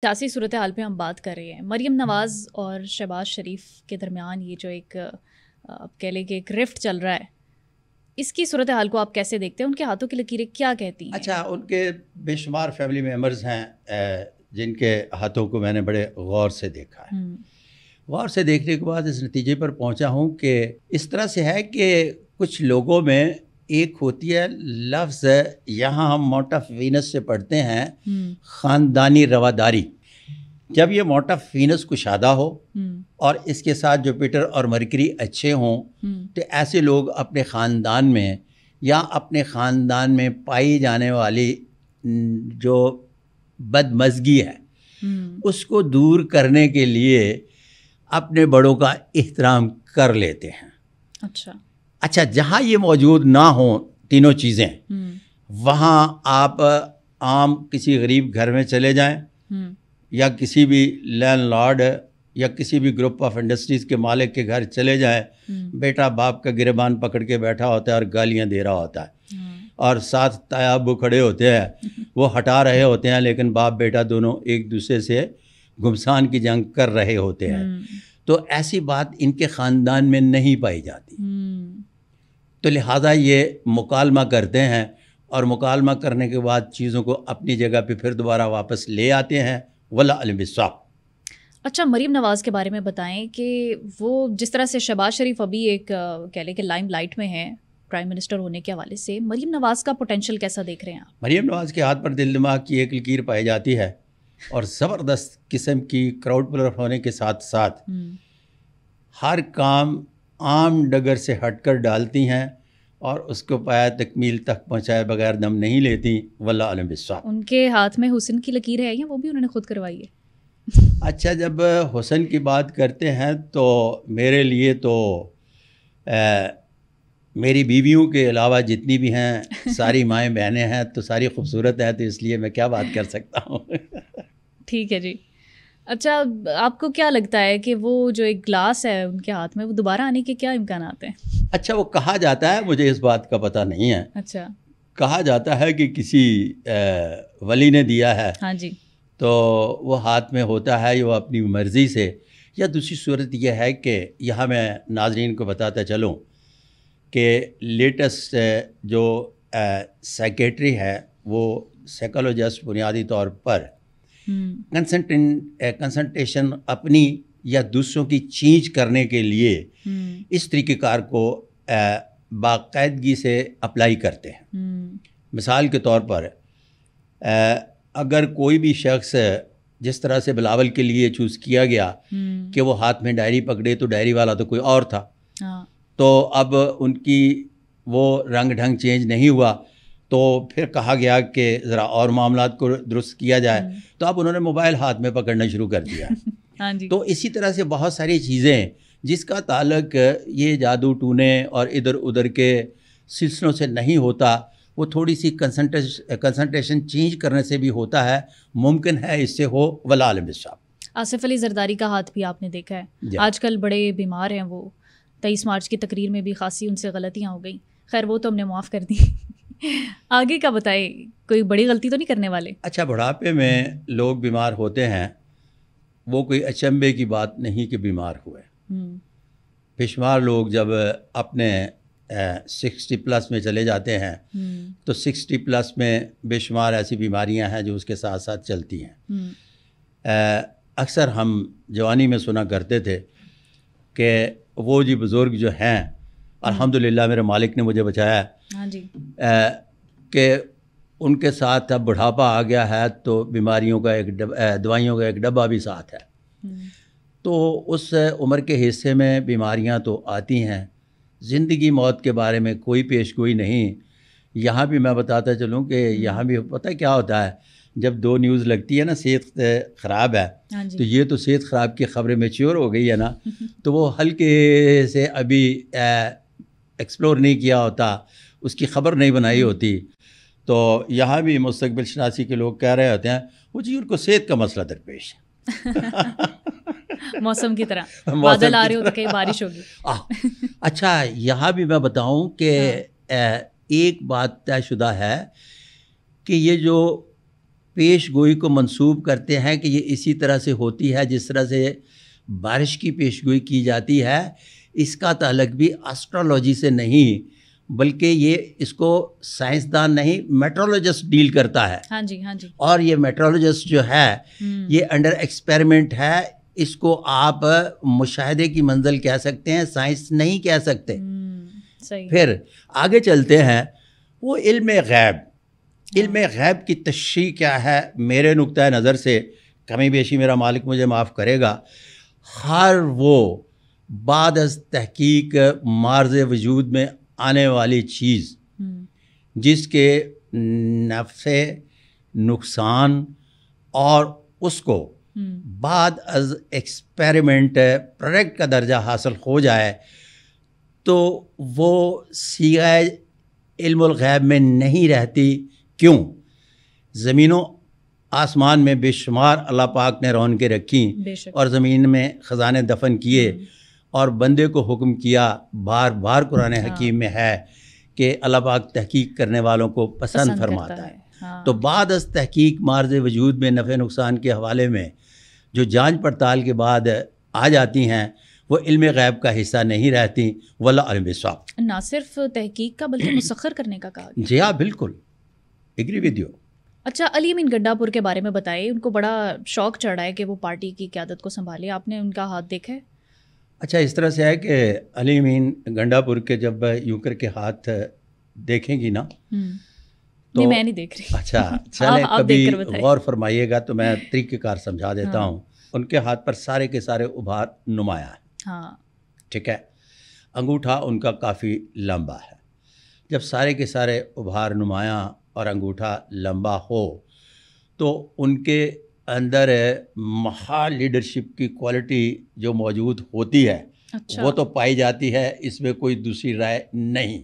سیاسی صورتحال پہ ہم بات کر رہے ہیں. مریم نواز اور شہباز شریف کے درمیان یہ جو ایک آپ کہہ لیں کہ ایک رفٹ چل رہا ہے، اس کی صورتحال کو آپ کیسے دیکھتے ہیں؟ ان کے ہاتھوں کی لکیریں کیا کہتی ہیں؟ اچھا، ان کے بے شمار فیملی ممبرز ہیں جن کے ہاتھوں کو میں نے بڑے غور سے دیکھا ہے. غور سے دیکھنے کے بعد اس نتیجے پر پہنچا ہوں کہ اس طرح سے ہے کہ کچھ لوگوں میں ایک ہوتی ہے لفظ، یہاں ہم ماؤنٹ آف وینس سے پڑھتے ہیں خاندانی رواداری. جب یہ ماؤنٹ آف وینس کشادہ ہو اور اس کے ساتھ جوپیٹر اور مرکری اچھے ہوں تو ایسے لوگ اپنے خاندان میں یا اپنے خاندان میں پائی جانے والی جو بدمزگی ہے اس کو دور کرنے کے لیے اپنے بڑوں کا احترام کر لیتے ہیں. اچھا، جہاں یہ موجود نہ ہوں تینوں چیزیں، وہاں آپ عام کسی غریب گھر میں چلے جائیں یا کسی بھی لینڈ لارڈ یا کسی بھی گروپ آف انڈسٹریز کے مالک کے گھر چلے جائیں، بیٹا باپ کا گریبان پکڑ کے بیٹھا ہوتا ہے اور گالیاں دے رہا ہوتا ہے، اور ساتھ تایا ابو کھڑے ہوتے ہیں، وہ ہٹا رہے ہوتے ہیں، لیکن باپ بیٹا دونوں ایک دوسرے سے گھمسان کی جنگ کر رہے ہوتے ہیں. تو ایسی بات ان کے خاندان میں نہیں پائی جاتی. تو لہٰذا یہ مکالمہ کرتے ہیں اور مکالمہ کرنے کے بعد چیزوں کو اپنی جگہ پہ پھر دوبارہ واپس لے آتے ہیں. واللہ علم بالصواب. اچھا، مریم نواز کے بارے میں بتائیں کہ وہ جس طرح سے شہباز شریف ابھی ایک کہہ لیں کہ لائم لائٹ میں ہیں پرائم منسٹر ہونے کے حوالے سے، مریم نواز کا پوٹینشیل کیسا دیکھ رہے ہیں آپ؟ مریم نواز کے ہاتھ پر دل دماغ کی ایک لکیر پائی جاتی ہے اور زبردست قسم کی کراؤڈ پلر ہونے کے ساتھ ساتھ ہر کام عام ڈگر سے ہٹ کر ڈالتی ہیں اور اس کو پایا تکمیل تک پہنچائے بغیر دم نہیں لیتی. واللہ علم بالصواب. ان کے ہاتھ میں حسن کی لکیر ہے یا وہ بھی انہوں نے خود کروائی ہے؟ اچھا، جب حسن کی بات کرتے ہیں تو میرے لیے تو میری بیویوں کے علاوہ جتنی بھی ہیں ساری مائیں بہنیں ہیں تو ساری خوبصورت ہیں، تو اس لیے میں کیا بات کر سکتا ہوں. ٹھیک ہے جی. اچھا، آپ کو کیا لگتا ہے کہ وہ جو ایک گلاس ہے ان کے ہاتھ میں، وہ دوبارہ آنے کے کیا امکانات ہیں؟ اچھا، وہ کہا جاتا ہے، مجھے اس بات کا پتہ نہیں ہے. اچھا، کہا جاتا ہے کہ کسی ولی نے دیا ہے. ہاں جی. تو وہ ہاتھ میں ہوتا ہے وہ اپنی مرضی سے، یا دوسری صورت یہ ہے کہ یہاں میں ناظرین کو بتاتا چلوں کہ لیٹسٹ جو سائیکیٹری ہے وہ سائیکالوجسٹ بنیادی طور پر کنسنٹریشن اپنی یا دوسروں کی چینج کرنے کے لیے اس طریقہ کار کو باقاعدگی سے اپلائی کرتے ہیں. مثال کے طور پر اگر کوئی بھی شخص جس طرح سے بلاول کے لیے چوز کیا گیا کہ وہ ہاتھ میں ڈائری پکڑے، تو ڈائری والا تو کوئی اور تھا، تو اب ان کی وہ رنگ ڈھنگ چینج نہیں ہوا، تو پھر کہا گیا کہ ذرا اور معاملات کو درست کیا جائے، تو اب انہوں نے موبائل ہاتھ میں پکڑنا شروع کر دیا. تو اسی طرح سے بہت ساری چیزیں جس کا تعلق یہ جادو ٹونے اور ادھر ادھر کے سلسلوں سے نہیں ہوتا، وہ تھوڑی سی کنسنٹریشن چینج کرنے سے بھی ہوتا ہے، ممکن ہے اس سے ہو. واللہ عالم بالصواب. آصف علی زرداری کا ہاتھ بھی آپ نے دیکھا ہے، آج کل بڑے بیمار ہیں وہ. 23 مارچ کی تقریر میں بھی خاصی ان سے غلطیاں ہو گئیں، خیر وہ تو ہم نے معاف کر دی. آگے کا بتائیں، کوئی بڑی غلطی تو نہیں کرنے والے؟ اچھا، بڑھاپے میں لوگ بیمار ہوتے ہیں، وہ کوئی اچنبے کی بات نہیں کہ بیمار ہوئے. بے شمار لوگ جب اپنے 60 پلس میں چلے جاتے ہیں تو 60 پلس میں بے شمار ایسی بیماریاں ہیں جو اس کے ساتھ ساتھ چلتی ہیں. اکثر ہم جوانی میں سنا کرتے تھے کہ وہ جی بزرگ جو ہیں، الحمدللہ میرے مالک نے مجھے بچایا کہ ان کے ساتھ اب بڑھاپا آ گیا ہے تو بیماریوں کا دوائیوں کا ایک ڈبہ بھی ساتھ ہے. تو اس عمر کے حصے میں بیماریاں تو آتی ہیں، زندگی موت کے بارے میں کوئی پیش گوئی نہیں. یہاں بھی میں بتاتا چلوں کہ یہاں بھی پتہ کیا ہوتا ہے، جب 2 نیوز لگتی ہے نا صحت خراب ہے، تو یہ تو صحت خراب کی خبریں میچیور ہو گئی ہے نا، تو وہ ہلکے سے ابھی ایکسپلور نہیں کیا ہوتا، اس کی خبر نہیں بنائی ہوتی. تو یہاں بھی مستقبل شناسی کے لوگ کہہ رہے ہوتے ہیں وہ جی ان کو صحت کا مسئلہ درپیش ہے. موسم کی طرح بادل آ رہے ہو تو کہیں بارش ہوگی. اچھا، یہاں بھی میں بتاؤں کہ ایک بات طے شدہ ہے کہ یہ جو پیش گوئی کو منسوب کرتے ہیں کہ یہ اسی طرح سے ہوتی ہے جس طرح سے بارش کی پیش گوئی کی جاتی ہے، اس کا تعلق بھی اسٹرالوجی سے نہیں بلکہ یہ اس کو سائنسدان نہیں میٹرولوجسٹ ڈیل کرتا ہے. ہاں جی ہاں جی. اور یہ میٹرولوجسٹ جو ہے یہ انڈر ایکسپیریمنٹ ہے، اس کو آپ مشاہدے کی منزل کہہ سکتے ہیں، سائنس نہیں کہہ سکتے. پھر آگے چلتے ہیں، وہ علم غیب. علم غیب کی تشریح کیا ہے میرے نقطۂ نظر سے، کمی بیشی میرا مالک مجھے معاف کرے گا، ہر وہ بعد از تحقیق مارز وجود میں آنے والی چیز جس کے نفع نقصان اور اس کو بعد از ایکسپیریمنٹ پروڈکٹ کا درجہ حاصل ہو جائے تو وہ صیغہ علم الغیب میں نہیں رہتی. کیوں؟ زمین و آسمان میں بے شمار اللہ پاک نے رونقیں رکھیں اور زمین میں خزانے دفن کیے اور بندے کو حکم کیا، بار بار قرآن حکیم میں ہے کہ اللہ پاک تحقیق کرنے والوں کو پسند فرماتا ہے. تو بعد از تحقیق مارز وجود میں نفع نقصان کے حوالے میں جو جانچ پڑتال کے بعد آ جاتی ہیں وہ علم غیب کا حصہ نہیں رہتی. واللہ علم بالصواب. نہ صرف تحقیق کا بلکہ مسخر کرنے کا کہا گیا. جی ہاں بالکل ایگری ود یو. اچھا، علی امین گنڈا پور کے بارے میں بتائیے. ان کو بڑا شوق چڑھا ہے کہ وہ پارٹی کی قیادت کو سنبھالے، آپ نے ان کا ہاتھ دیکھا ہے؟ اچھا، اس طرح سے ہے کہ علی امین گنڈا پور کے جب یوں کر کے ہاتھ دیکھیں گی نا تو میں نہیں دیکھ رہی. اچھا چلیں کبھی غور فرمائیے گا تو میں طریقہ کار سمجھا دیتا ہوں. ان کے ہاتھ پر سارے کے سارے ابھار نمایاں ہیں. ہاں ٹھیک ہے. انگوٹھا ان کا کافی لمبا ہے. جب سارے کے سارے ابھار نمایاں اور انگوٹھا لمبا ہو تو ان کے اندر محال لیڈرشپ کی کوالٹی جو موجود ہوتی ہے وہ تو پائی جاتی ہے، اس میں کوئی دوسری رائے نہیں.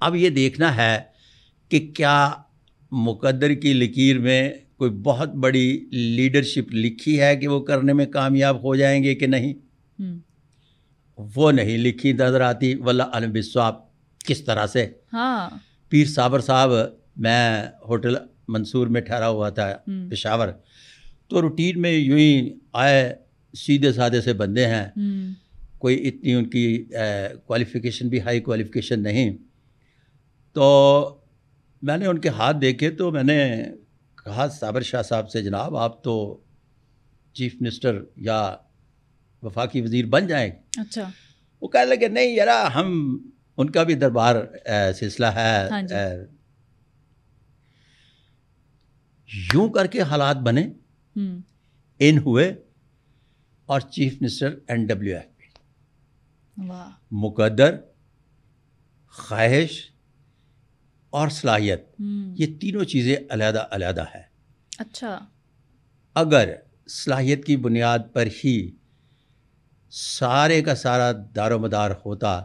اب یہ دیکھنا ہے کہ کیا مقدر کی لکیر میں کوئی بہت بڑی لیڈرشپ لکھی ہے کہ وہ کرنے میں کامیاب ہو جائیں گے کہ نہیں. وہ نہیں لکھی نظر آتی. واللہ علم بالصواب. کس طرح سے پیر صابر صاحب، میں ہوٹل منصور میں ٹھہرا ہوا تھا پشاور، تو روٹین میں یوں ہی آئے، سیدھے سادے سے بندے ہیں، کوئی اتنی ان کی کوالیفیکیشن بھی ہائی کوالیفیکیشن نہیں. تو میں نے ان کے ہاتھ دیکھے تو میں نے کہا صابر شاہ صاحب سے، جناب آپ تو چیف منسٹر یا وفاقی وزیر بن جائیں. اچھا. وہ کہنے لگے نہیں یار، ہم ان کا بھی دربار سلسلہ ہے. یوں کر کے حالات بنے، ان ہوئے اور چیف منسٹر NWFP. مقدر، خواہش اور صلاحیت، یہ تینوں چیزیں علیحدہ علیحدہ ہیں. اچھا. اگر صلاحیت کی بنیاد پر ہی سارے کا سارا دار و مدار ہوتا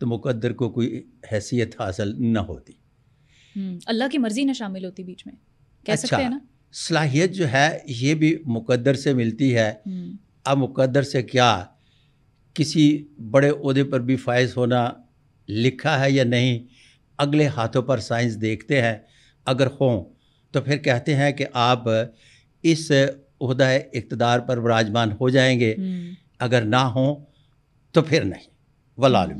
تو مقدر کو کوئی حیثیت حاصل نہ ہوتی. اللہ کی مرضی نہ شامل ہوتی بیچ میں، کہہ سکتے ہیں نا. صلاحیت جو ہے یہ بھی مقدر سے ملتی ہے. اب مقدر سے کیا کسی بڑے عہدے پر بھی فائز ہونا لکھا ہے یا نہیں، اگلے ہاتھوں پر سائنس دیکھتے ہیں. اگر ہوں تو پھر کہتے ہیں کہ آپ اس عہدہ اقتدار پر براجمان ہو جائیں گے، اگر نہ ہوں تو پھر نہیں. واللہ عالم.